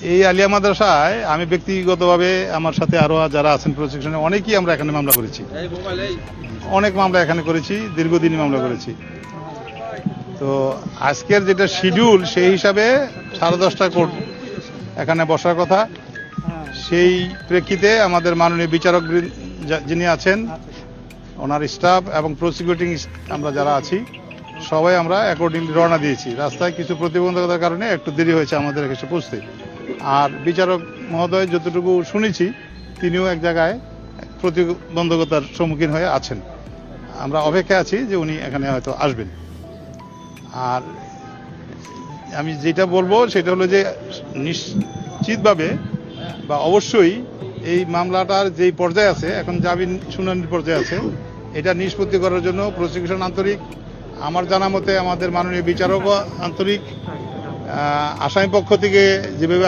এই আলিয়া মাদ্রাসায় আমি ব্যক্তিগতভাবে আমার সাথে আরো যারা আছেন প্রসিকিউশনে অনেকেই আমরা এখানে মামলা করেছি, অনেক মামলা এখানে করেছি, দীর্ঘদিনই মামলা করেছি। তো আজকের যেটা শিডিউল সেই হিসাবে 10:30 কোর্ট এখানে বসার কথা। সেই প্রেক্ষিতে আমাদের মাননীয় বিচারক যিনি আছেন, ওনার স্টাফ এবং প্রসিকিউটিং আমরা যারা আছি সবাই আমরা অ্যাকর্ডিংলি রওনা দিয়েছি। রাস্তায় কিছু প্রতিবন্ধকতার কারণে একটু দেরি হয়েছে আমাদের এসে পৌঁছতে। আর বিচারক মহোদয় যতটুকু শুনেছি তিনিও এক জায়গায় প্রতিবন্ধকতার সম্মুখীন হয়ে আছেন। আমরা অপেক্ষায় আছি যে উনি এখানে হয়তো আসবেন। আর আমি যেটা বলবো সেটা হলো যে নিশ্চিতভাবে বা অবশ্যই এই মামলাটার যেই পর্যায়ে আছে, এখন জামিন শুনানির পর্যায়ে আছে, এটা নিষ্পত্তি করার জন্য প্রসিকিউশন আন্তরিক, আমার জানা মতে আমাদের মাননীয় বিচারকও আন্তরিক, আসামি পক্ষ থেকে যেভাবে